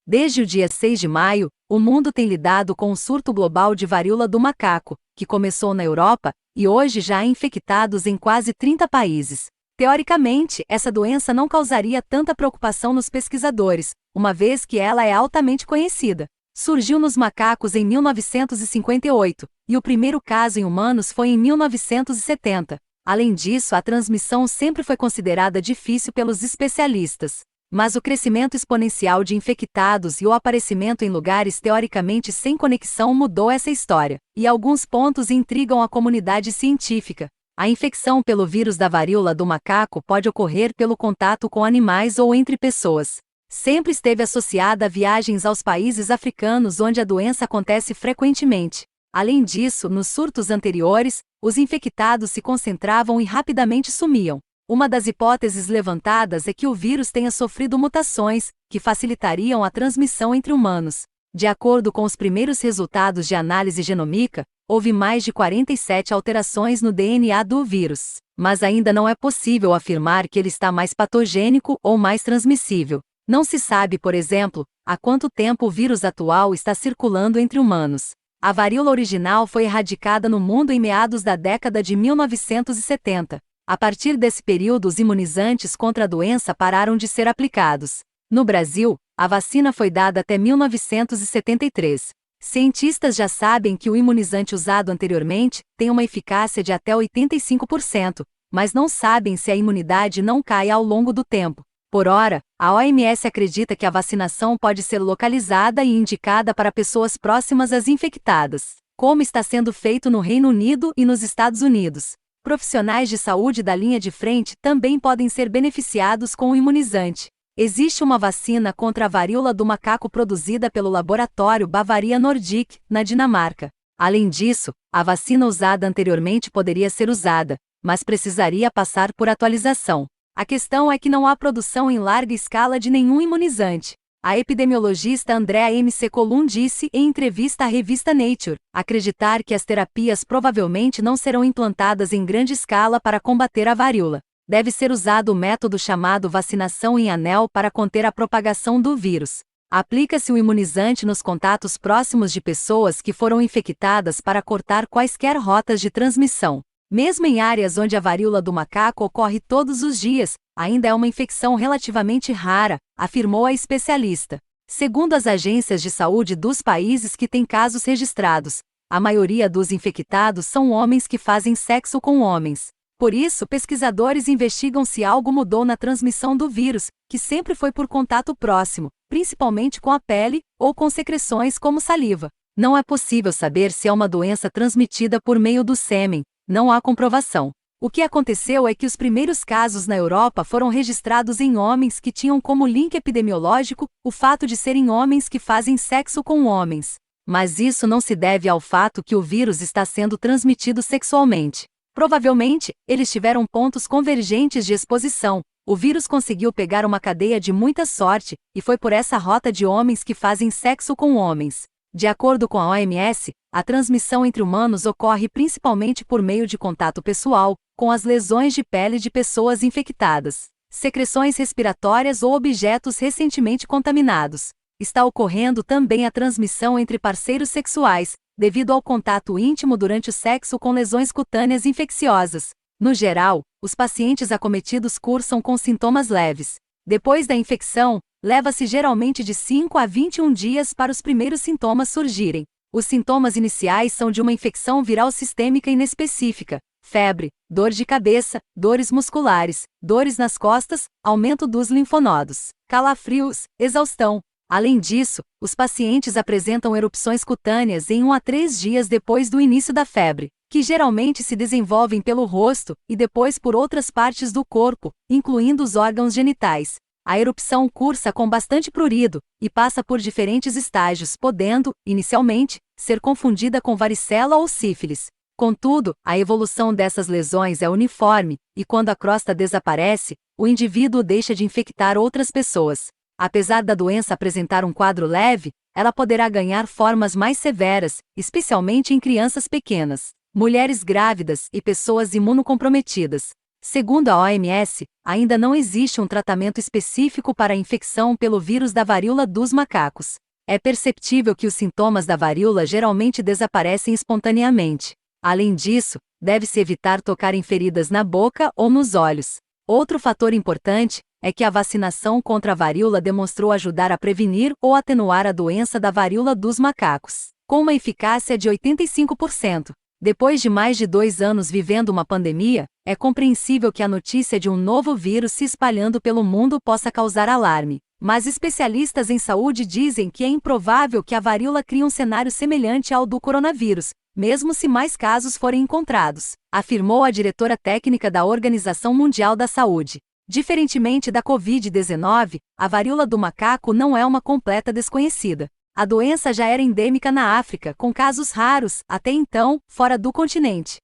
Desde o dia 6 de maio, o mundo tem lidado com um surto global de varíola do macaco, que começou na Europa, e hoje já há infectados em quase 30 países. Teoricamente, essa doença não causaria tanta preocupação nos pesquisadores, uma vez que ela é altamente conhecida. Surgiu nos macacos em 1958, e o primeiro caso em humanos foi em 1970. Além disso, a transmissão sempre foi considerada difícil pelos especialistas. Mas o crescimento exponencial de infectados e o aparecimento em lugares teoricamente sem conexão mudou essa história, e alguns pontos intrigam a comunidade científica. A infecção pelo vírus da varíola do macaco pode ocorrer pelo contato com animais ou entre pessoas. Sempre esteve associada a viagens aos países africanos onde a doença acontece frequentemente. Além disso, nos surtos anteriores, os infectados se concentravam e rapidamente sumiam. Uma das hipóteses levantadas é que o vírus tenha sofrido mutações, que facilitariam a transmissão entre humanos. De acordo com os primeiros resultados de análise genômica, houve mais de 47 alterações no DNA do vírus, mas ainda não é possível afirmar que ele está mais patogênico ou mais transmissível. Não se sabe, por exemplo, há quanto tempo o vírus atual está circulando entre humanos. A varíola original foi erradicada no mundo em meados da década de 1970. A partir desse período, os imunizantes contra a doença pararam de ser aplicados. No Brasil, a vacina foi dada até 1973. Cientistas já sabem que o imunizante usado anteriormente tem uma eficácia de até 85%, mas não sabem se a imunidade não cai ao longo do tempo. Por ora, a OMS acredita que a vacinação pode ser localizada e indicada para pessoas próximas às infectadas, como está sendo feito no Reino Unido e nos Estados Unidos. Profissionais de saúde da linha de frente também podem ser beneficiados com o imunizante. Existe uma vacina contra a varíola do macaco produzida pelo laboratório Bavaria Nordic, na Dinamarca. Além disso, a vacina usada anteriormente poderia ser usada, mas precisaria passar por atualização. A questão é que não há produção em larga escala de nenhum imunizante. A epidemiologista Andrea M. Colum disse em entrevista à revista Nature, acreditar que as terapias provavelmente não serão implantadas em grande escala para combater a varíola. Deve ser usado o método chamado vacinação em anel para conter a propagação do vírus. Aplica-se o imunizante nos contatos próximos de pessoas que foram infectadas para cortar quaisquer rotas de transmissão. Mesmo em áreas onde a varíola do macaco ocorre todos os dias, ainda é uma infecção relativamente rara, afirmou a especialista. Segundo as agências de saúde dos países que têm casos registrados, a maioria dos infectados são homens que fazem sexo com homens. Por isso, pesquisadores investigam se algo mudou na transmissão do vírus, que sempre foi por contato próximo, principalmente com a pele ou com secreções como saliva. Não é possível saber se é uma doença transmitida por meio do sêmen. Não há comprovação. O que aconteceu é que os primeiros casos na Europa foram registrados em homens que tinham como link epidemiológico o fato de serem homens que fazem sexo com homens. Mas isso não se deve ao fato que o vírus está sendo transmitido sexualmente. Provavelmente, eles tiveram pontos convergentes de exposição. O vírus conseguiu pegar uma cadeia de muita sorte, e foi por essa rota de homens que fazem sexo com homens. De acordo com a OMS, a transmissão entre humanos ocorre principalmente por meio de contato pessoal, com as lesões de pele de pessoas infectadas, secreções respiratórias ou objetos recentemente contaminados. Está ocorrendo também a transmissão entre parceiros sexuais, devido ao contato íntimo durante o sexo com lesões cutâneas infecciosas. No geral, os pacientes acometidos cursam com sintomas leves. Depois da infecção, leva-se geralmente de 5 a 21 dias para os primeiros sintomas surgirem. Os sintomas iniciais são de uma infecção viral sistêmica inespecífica: febre, dor de cabeça, dores musculares, dores nas costas, aumento dos linfonodos, calafrios, exaustão. Além disso, os pacientes apresentam erupções cutâneas em 1 a 3 dias depois do início da febre, que geralmente se desenvolvem pelo rosto e depois por outras partes do corpo, incluindo os órgãos genitais. A erupção cursa com bastante prurido e passa por diferentes estágios, podendo, inicialmente, ser confundida com varicela ou sífilis. Contudo, a evolução dessas lesões é uniforme, e quando a crosta desaparece, o indivíduo deixa de infectar outras pessoas. Apesar da doença apresentar um quadro leve, ela poderá ganhar formas mais severas, especialmente em crianças pequenas, mulheres grávidas e pessoas imunocomprometidas. Segundo a OMS, ainda não existe um tratamento específico para a infecção pelo vírus da varíola dos macacos. É perceptível que os sintomas da varíola geralmente desaparecem espontaneamente. Além disso, deve-se evitar tocar em feridas na boca ou nos olhos. Outro fator importante é que a vacinação contra a varíola demonstrou ajudar a prevenir ou atenuar a doença da varíola dos macacos, com uma eficácia de 85%. Depois de mais de 2 anos vivendo uma pandemia, é compreensível que a notícia de um novo vírus se espalhando pelo mundo possa causar alarme. Mas especialistas em saúde dizem que é improvável que a varíola crie um cenário semelhante ao do coronavírus, mesmo se mais casos forem encontrados, afirmou a diretora técnica da Organização Mundial da Saúde. Diferentemente da Covid-19, a varíola do macaco não é uma completa desconhecida. A doença já era endêmica na África, com casos raros, até então, fora do continente.